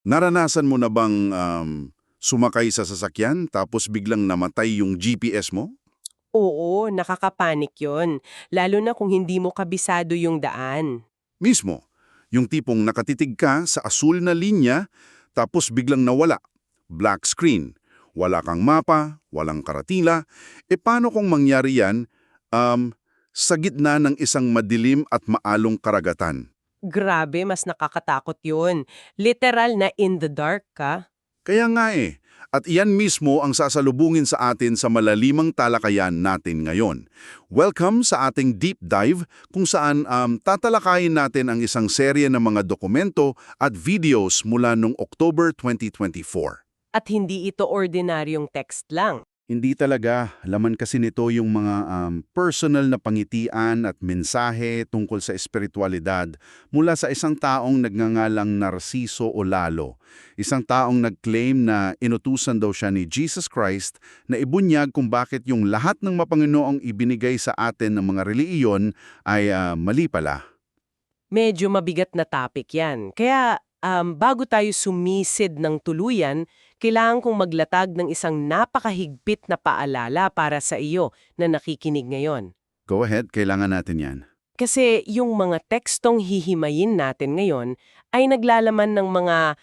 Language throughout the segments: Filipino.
Naranasan mo na bang sumakay sa sasakyan tapos biglang namatay yung GPS mo? Oo, nakakapanik yon. Lalo na kung hindi mo kabisado yung daan. Mismo, yung tipong nakatitig ka sa asul na linya tapos biglang nawala. Black screen. Wala kang mapa, walang karatila. E paano kung mangyari yan sa gitna ng isang madilim at maalong karagatan? Grabe, mas nakakatakot yon. Literal na in the dark ka. Kaya nga eh. At iyan mismo ang sasalubungin sa atin sa malalimang talakayan natin ngayon. Welcome sa ating deep dive kung saan tatalakayin natin ang isang serye ng mga dokumento at videos mula noong October 2024. At hindi ito ordinaryong text lang. Hindi talaga. Laman kasi nito yung mga personal na pangitian at mensahe tungkol sa espiritualidad mula sa isang taong nagngangalang Narciso o Lalo. Isang taong nag-claim na inutusan daw siya ni Jesus Christ na ibunyag kung bakit yung lahat ng mapanginoong ibinigay sa atin ng mga relihiyon ay mali pala. Medyo mabigat na topic yan. Kaya bago tayo sumisid ng tuluyan, kailangan kong maglatag ng isang napakahigpit na paalala para sa iyo na nakikinig ngayon. Go ahead, kailangan natin yan. Kasi yung mga tekstong hihimayin natin ngayon ay naglalaman ng mga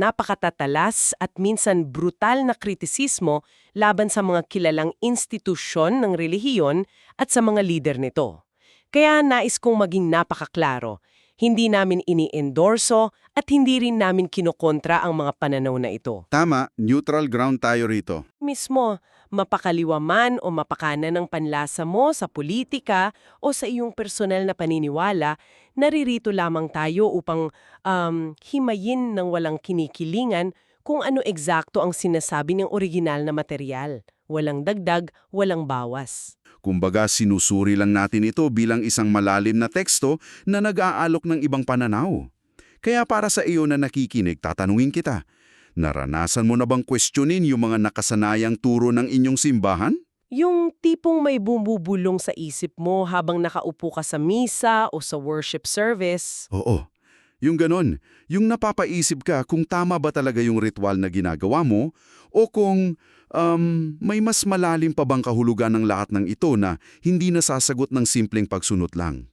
napakatatalas at minsan brutal na kritisismo laban sa mga kilalang institusyon ng relihiyon at sa mga lider nito. Kaya nais kong maging napakaklaro. Hindi namin ini-endorso at hindi rin namin kinokontra ang mga pananaw na ito. Tama, neutral ground tayo rito. Mismo, mapakaliwa man o mapakanan ng panlasa mo sa politika o sa iyong personal na paniniwala, naririto lamang tayo upang himayin ng walang kinikilingan kung ano eksakto ang sinasabi ng original na material. Walang dagdag, walang bawas. Kumbaga sinusuri lang natin ito bilang isang malalim na teksto na nag-aalok ng ibang pananaw. Kaya para sa iyo na nakikinig, tatanungin kita, naranasan mo na bang questionin yung mga nakasanayang turo ng inyong simbahan? Yung tipong may bumubulong sa isip mo habang nakaupo ka sa misa o sa worship service. Oo, yung ganon. Yung napapaisip ka kung tama ba talaga yung ritual na ginagawa mo o kung may mas malalim pa bang kahulugan ng lahat ng ito na hindi nasasagot ng simpleng pagsunod lang.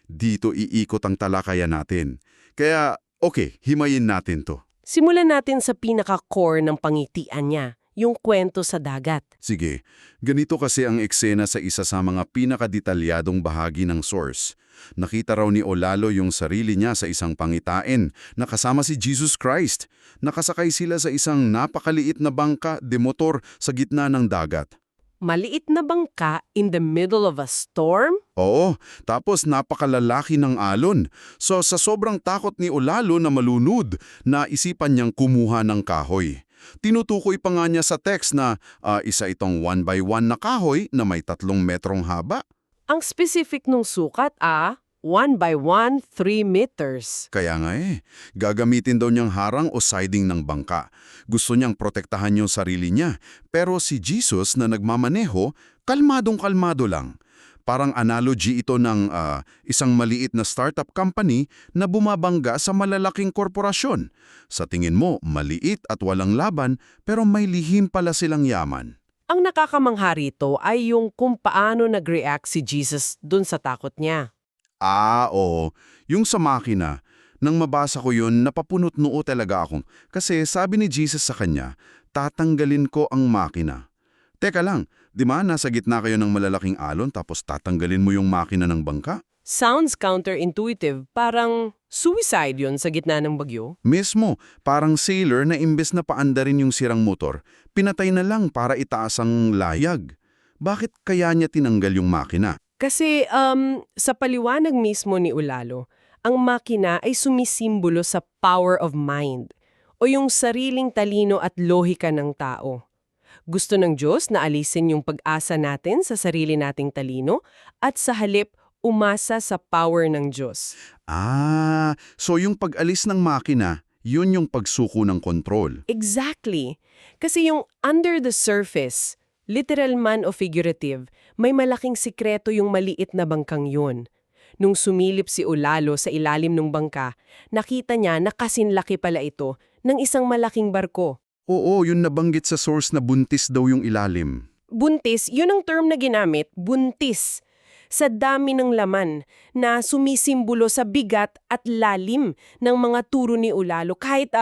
Dito iikot ang talakayan natin. Kaya, okay, himayin natin to. Simulan natin sa pinaka-core ng pangitian niya, yung kwento sa dagat. Sige, ganito kasi ang eksena sa isa sa mga pinakadetalyadong bahagi ng source. Nakita raw ni Olalo yung sarili niya sa isang pangitain na kasama si Jesus Christ. Nakasakay sila sa isang napakaliit na bangka de motor sa gitna ng dagat. Maliit na bangka in the middle of a storm? Oo, tapos napakalalaki ng alon. So sa sobrang takot ni Olalo na malunod, naisipan niyang kumuha ng kahoy. Tinutukoy pa nga niya sa text na isa itong 1 by 1 na kahoy na may 3 metrong haba. Ang specific nung sukat 1 by 1, 3 meters. Kaya nga gagamitin daw niyang harang o siding ng bangka. Gusto niyang protektahan yung sarili niya. Pero si Jesus na nagmamaneho, kalmadong-kalmado lang. Parang analogy ito ng isang maliit na startup company na bumabangga sa malalaking korporasyon. Sa tingin mo, maliit at walang laban, pero may lihim pala silang yaman. Ang nakakamangha rito ay yung kung paano nag-react si Jesus dun sa takot niya. Oo. Yung sa makina, nang mabasa ko yun, napapunot noo talaga ako. Kasi sabi ni Jesus sa kanya, tatanggalin ko ang makina. Teka lang, di ba nasa gitna kayo ng malalaking alon tapos tatanggalin mo yung makina ng bangka? Sounds counterintuitive, parang suicide yon sa gitna ng bagyo. Mismo, parang sailor na imbes na paandarin yung sirang motor, pinatay na lang para itaas ang layag. Bakit kaya niya tinanggal yung makina? Kasi sa paliwanag mismo ni Ulalo, ang makina ay sumisimbolo sa power of mind o yung sariling talino at lohika ng tao. Gusto ng Diyos na alisin yung pag-asa natin sa sarili nating talino at sa halip umasa sa power ng Diyos. So yung pag-alis ng makina, yun yung pagsuko ng kontrol. Exactly. Kasi yung under the surface, literal man o figurative, may malaking sikreto yung maliit na bangkang yun. Nung sumilip si Ulalo sa ilalim ng bangka, nakita niya na kasinlaki pala ito ng isang malaking barko. Oo, yun nabanggit sa source na buntis daw yung ilalim. Buntis, yun ang term na ginamit, buntis. Sa dami ng laman na sumisimbolo sa bigat at lalim ng mga turo ni Ulalo kahit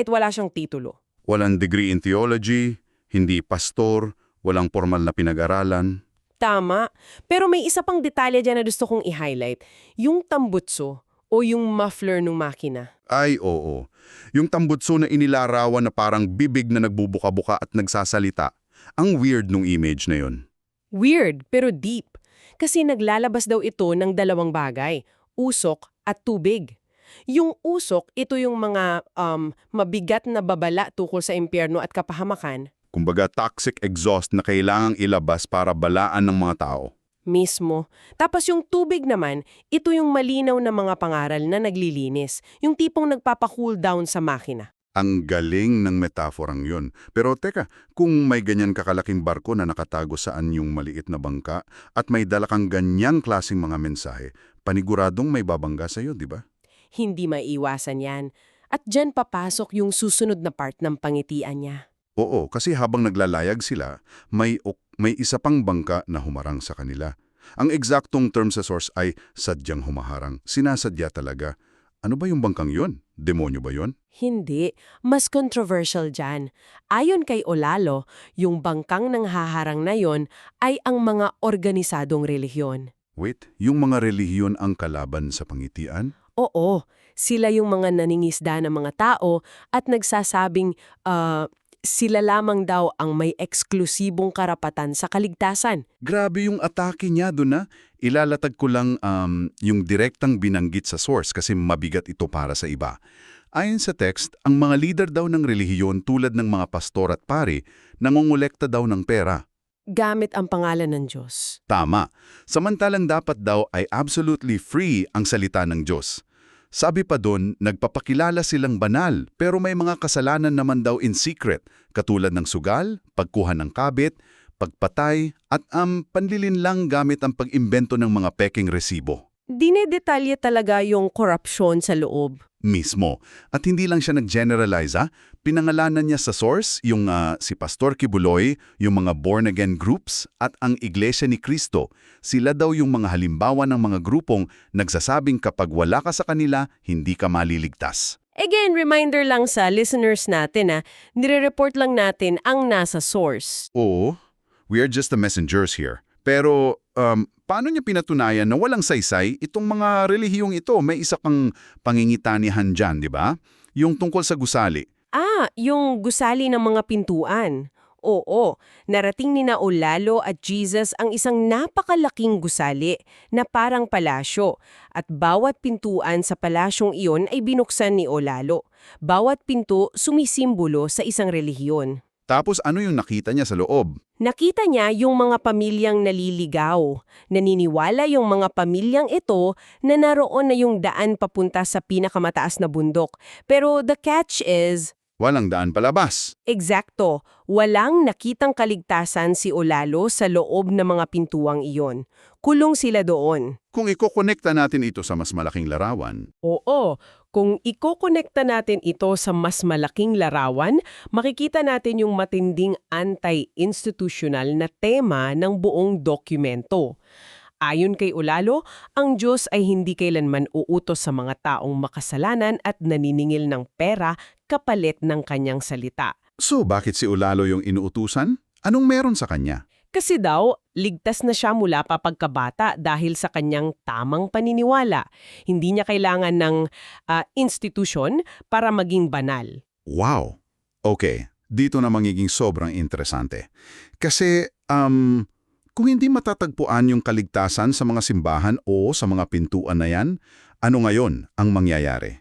wala siyang titulo. Walang degree in theology, hindi pastor, walang formal na pinag-aralan. Tama. Pero may isa pang detalye dyan na gusto kong i-highlight. Yung tambutso o yung muffler ng makina. Ay, oo. Yung tambutso na inilarawan na parang bibig na nagbubuka-buka at nagsasalita. Ang weird nung image na yun. Weird, pero deep. Kasi naglalabas daw ito ng dalawang bagay, usok at tubig. Yung usok, ito yung mga mabigat na babala tukol sa impyerno at kapahamakan. Kumbaga toxic exhaust na kailangang ilabas para balaan ng mga tao. Mismo. Tapos yung tubig naman, ito yung malinaw na mga pangaral na naglilinis. Yung tipong nagpapa-cool down sa makina. Ang galing ng metaforang yun. Pero teka, kung may ganyan kakalaking barko na nakatago saan yung maliit na bangka at may dala kang ganyang klaseng mga mensahe, paniguradong may babangga sa'yo, di ba? Hindi maiiwasan yan. At dyan papasok yung susunod na part ng pangitian niya. Oo, kasi habang naglalayag sila, may isa pang bangka na humarang sa kanila. Ang eksaktong term sa source ay sadyang humaharang. Sinasadya talaga. Ano ba yung bangkang yun? Demonyo ba yun? Hindi. Mas controversial dyan. Ayon kay Olalo, yung bangkang nang haharang na yon ay ang mga organisadong relihiyon. Wait, yung mga relihiyon ang kalaban sa pangitian? Oo, sila yung mga naningisda ng mga tao at nagsasabing sila lamang daw ang may eksklusibong karapatan sa kaligtasan. Grabe yung atake niya doon na. Ilalatag ko lang yung direktang binanggit sa source kasi mabigat ito para sa iba. Ayon sa text, ang mga leader daw ng relihiyon tulad ng mga pastor at pari, nangongolekta daw ng pera. Gamit ang pangalan ng Diyos. Tama. Samantalang dapat daw ay absolutely free ang salita ng Diyos. Sabi pa doon, nagpapakilala silang banal pero may mga kasalanan naman daw in secret, katulad ng sugal, pagkuha ng kabit, pagpatay, at panlilinlang gamit ang pag-imbento ng mga peking resibo. Dinedetalye talaga yung korupsyon sa loob. Mismo. At hindi lang siya nag-generalize, pinangalanan niya sa source yung si Pastor Kibuloy, yung mga born-again groups, at ang Iglesia ni Cristo. Sila daw yung mga halimbawa ng mga grupong nagsasabing kapag wala ka sa kanila, hindi ka maliligtas. Again, reminder lang sa listeners natin na nire-report lang natin ang nasa source. Oo, we are just the messengers here. Pero paano niya pinatunayan na walang saysay itong mga relihiyong ito? May isa kang pangingitanihan dyan, di ba? Yung tungkol sa gusali. Yung gusali ng mga pintuan. Oo, narating ni na Olalo at Jesus ang isang napakalaking gusali na parang palasyo. At bawat pintuan sa palasyong iyon ay binuksan ni Olalo. Bawat pinto sumisimbolo sa isang relihiyon. Tapos ano yung nakita niya sa loob? Nakita niya yung mga pamilyang naliligaw. Naniniwala yung mga pamilyang ito na naroon na yung daan papunta sa pinakamataas na bundok. Pero the catch is... Walang daan palabas. Eksakto, walang nakitang kaligtasan si Olalo sa loob ng mga pintuang iyon. Kulong sila doon. Kung ikokonekta natin ito sa mas malaking larawan, Oo, kung ikokonekta natin ito sa mas malaking larawan, makikita natin yung matinding anti-institutional na tema ng buong dokumento. Ayon kay Olalo, ang Diyos ay hindi kailanman uutos sa mga taong makasalanan at naniningil ng pera kapalit ng kanyang salita. so bakit si Ulalo yung inuutusan? Anong meron sa kanya? Kasi daw, ligtas na siya mula pa pagkabata dahil sa kanyang tamang paniniwala. Hindi niya kailangan ng institusyon para maging banal. Wow! Okay, dito na magiging sobrang interesante. Kasi, kung hindi matatagpuan yung kaligtasan sa mga simbahan o sa mga pintuan na yan, ano ngayon ang mangyayari?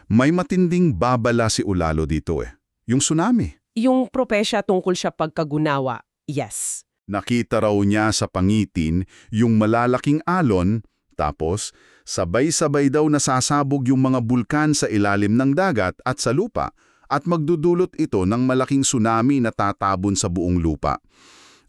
May matinding babala si Ulalo dito yung tsunami. Yung propesya tungkol sa pagkagunawa, yes. Nakita raw niya sa pangitin yung malalaking alon, tapos sabay-sabay daw nasasabog yung mga bulkan sa ilalim ng dagat at sa lupa at magdudulot ito ng malaking tsunami na tatabon sa buong lupa.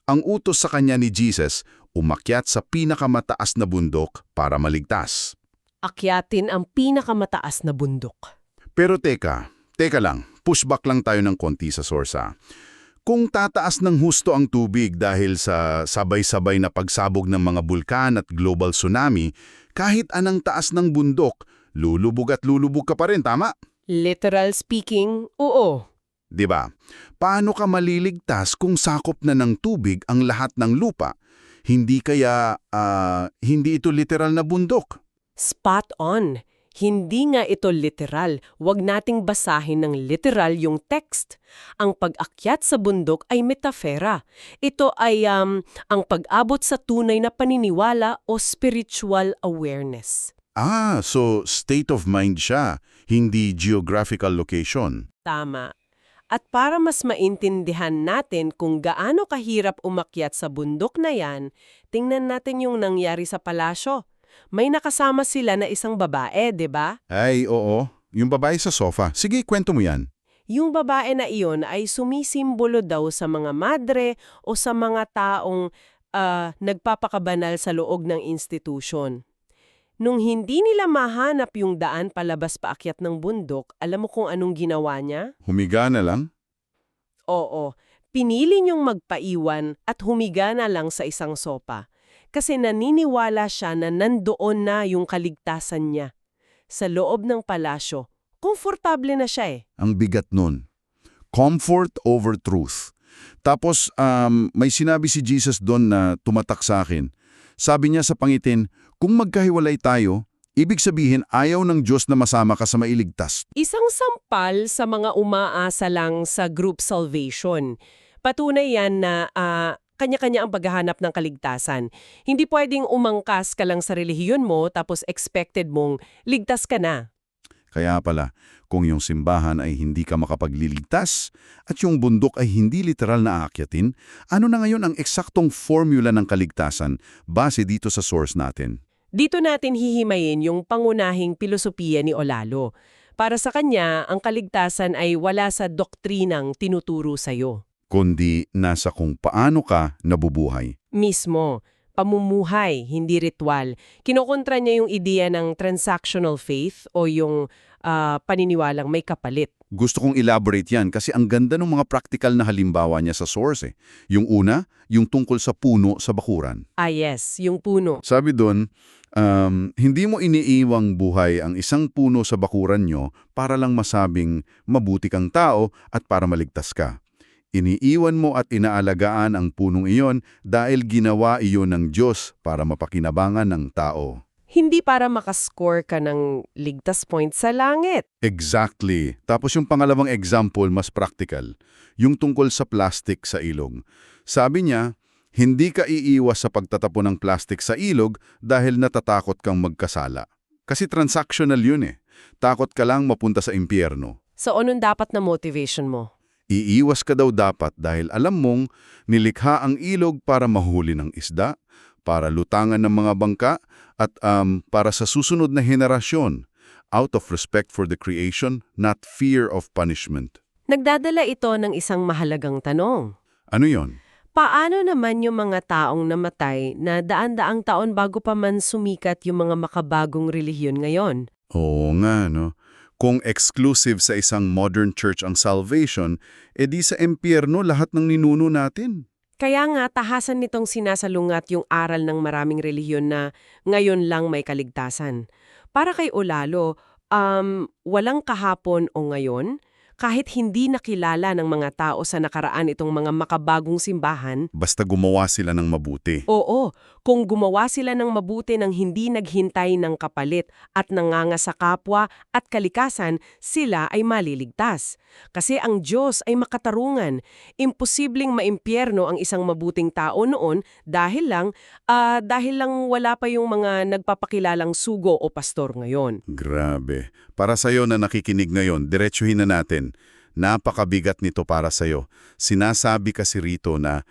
Ang utos sa kanya ni Jesus, umakyat sa pinakamataas na bundok para maligtas. Akyatin ang pinakamataas na bundok. Pero teka lang, pushback lang tayo ng konti sa source. Kung tataas ng husto ang tubig dahil sa sabay-sabay na pagsabog ng mga bulkan at global tsunami, kahit anong taas ng bundok, lulubog at lulubog ka pa rin, tama? Literal speaking, oo. 'Di ba? Paano ka maliligtas kung sakop na ng tubig ang lahat ng lupa? Hindi hindi ito literal na bundok? Spot on. Hindi nga ito literal. Huwag nating basahin ng literal yung text. Ang pag-akyat sa bundok ay metafora. Ito ay ang pag-abot sa tunay na paniniwala o spiritual awareness. So state of mind siya, hindi geographical location. Tama. At para mas maintindihan natin kung gaano kahirap umakyat sa bundok na yan, tingnan natin yung nangyari sa palasyo. May nakasama sila na isang babae, 'di ba? Ay, oo. Yung babae sa sofa. Sige, kwento mo yan. Yung babae na iyon ay sumisimbolo daw sa mga madre o sa mga taong nagpapakabanal sa loob ng institusyon. Nung hindi nila mahanap yung daan palabas paakyat ng bundok, alam mo kung anong ginawa niya? Humiga na lang? Oo, pinili niyong magpaiwan at humiga na lang sa isang sopa. Kasi naniniwala siya na nandoon na yung kaligtasan niya. Sa loob ng palasyo, komportable na siya eh. Ang bigat nun. Comfort over truth. Tapos, may sinabi si Jesus doon na tumatak sa akin. Sabi niya sa pangitin, kung magkahiwalay tayo, ibig sabihin ayaw ng Diyos na masama ka sa mailigtas. Isang sampal sa mga umaasa lang sa group salvation. Patunay yan na kanya-kanya ang paghahanap ng kaligtasan. Hindi pwedeng umangkas ka lang sa relihiyon mo tapos expected mong ligtas ka na. Kaya pala, kung yung simbahan ay hindi ka makapagliligtas at yung bundok ay hindi literal na aakyatin, ano na ngayon ang eksaktong formula ng kaligtasan base dito sa source natin? Dito natin hihimayin yung pangunahing pilosopiya ni Olalo. Para sa kanya, ang kaligtasan ay wala sa doktrinang tinuturo sa'yo. Kundi nasa kung paano ka nabubuhay. Mismo, pamumuhay, hindi ritual. Kinokontra niya yung ideya ng transactional faith o yung paniniwalang may kapalit. Gusto kong elaborate yan kasi ang ganda ng mga practical na halimbawa niya sa source. Yung una, yung tungkol sa puno sa bakuran. Yes, yung puno. Sabi doon, hindi mo iniiwang buhay ang isang puno sa bakuran nyo para lang masabing mabuti kang tao at para maligtas ka. Iniiwan mo at inaalagaan ang punong iyon dahil ginawa iyon ng Diyos para mapakinabangan ng tao. Hindi para makascore ka ng ligtas point sa langit. Exactly. Tapos yung pangalawang example, mas practical. Yung tungkol sa plastic sa ilog. Sabi niya, hindi ka iiwas sa pagtatapon ng plastic sa ilog dahil natatakot kang magkasala. Kasi transactional yun eh. Takot ka lang mapunta sa impyerno. So, anong dapat na motivation mo? Iiwas ka daw dapat dahil alam mong nilikha ang ilog para mahuli ng isda, para lutangan ng mga bangka, at para sa susunod na henerasyon, out of respect for the creation, not fear of punishment. Nagdadala ito ng isang mahalagang tanong. Ano yon? Paano naman yung mga taong namatay na daan-daang taon bago pa man sumikat yung mga makabagong relihiyon ngayon? Oo nga, no? Kung exclusive sa isang modern church ang salvation, edi sa impyerno lahat ng ninuno natin. Kaya nga, tahasan nitong sinasalungat yung aral ng maraming relihiyon na ngayon lang may kaligtasan. Para kay Olalo, walang kahapon o ngayon, kahit hindi nakilala ng mga tao sa nakaraan itong mga makabagong simbahan. Basta gumawa sila ng mabuti. Oo, kung gumawa sila ng mabuti ng hindi naghintay ng kapalit at nanganga sa kapwa at kalikasan, sila ay maliligtas. Kasi ang Diyos ay makatarungan. Imposibleng maimpyerno ang isang mabuting tao noon dahil lang wala pa yung mga nagpapakilalang sugo o pastor ngayon. Grabe. Para sa'yo na nakikinig ngayon, diretsuhin na natin. Napakabigat nito para sa'yo. Sinasabi kasi rito na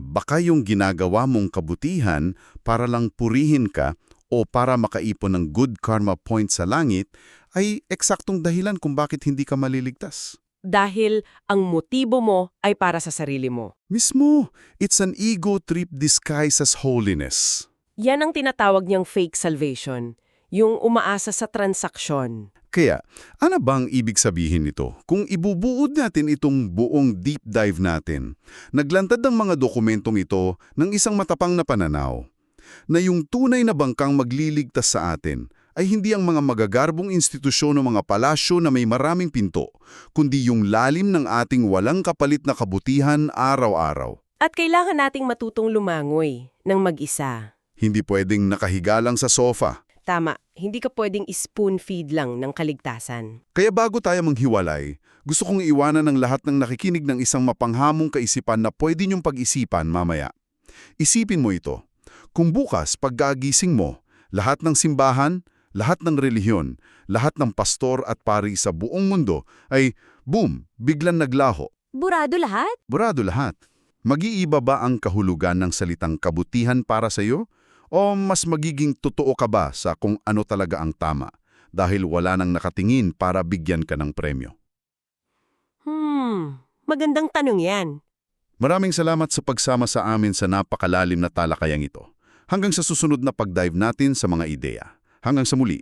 baka yung ginagawa mong kabutihan para lang purihin ka o para makaipon ng good karma point sa langit ay eksaktong dahilan kung bakit hindi ka maliligtas. Dahil ang motibo mo ay para sa sarili mo. Mismo, it's an ego trip disguised as holiness. Yan ang tinatawag niyang fake salvation. yung umaasa sa transaksyon. Kaya, ano bang ibig sabihin nito? Kung ibubuod natin itong buong deep dive natin, naglantad ang mga dokumentong ito ng isang matapang na pananaw, na yung tunay na bangkang magliligtas sa atin ay hindi ang mga magagarbong institusyon o mga palasyo na may maraming pinto, kundi yung lalim ng ating walang kapalit na kabutihan araw-araw. At kailangan nating matutong lumangoy ng mag-isa. Hindi pwedeng nakahiga lang sa sofa. Tama, hindi ka pwedeng spoon feed lang ng kaligtasan. Kaya bago tayo manghiwalay, gusto kong iwanan ng lahat ng nakikinig ng isang mapanghamong kaisipan na pwede niyong pag-isipan mamaya. Isipin mo ito. Kung bukas, pagkagising mo, lahat ng simbahan, lahat ng relihiyon, lahat ng pastor at pari sa buong mundo ay, boom, biglang naglaho. Burado lahat? Burado lahat. Mag-iiba ba ang kahulugan ng salitang kabutihan para sa iyo? O mas magiging totoo ka ba sa kung ano talaga ang tama dahil wala nang nakatingin para bigyan ka ng premyo? Magandang tanong yan. Maraming salamat sa pagsama sa amin sa napakalalim na talakayang ito. Hanggang sa susunod na pag-dive natin sa mga ideya. Hanggang sa muli,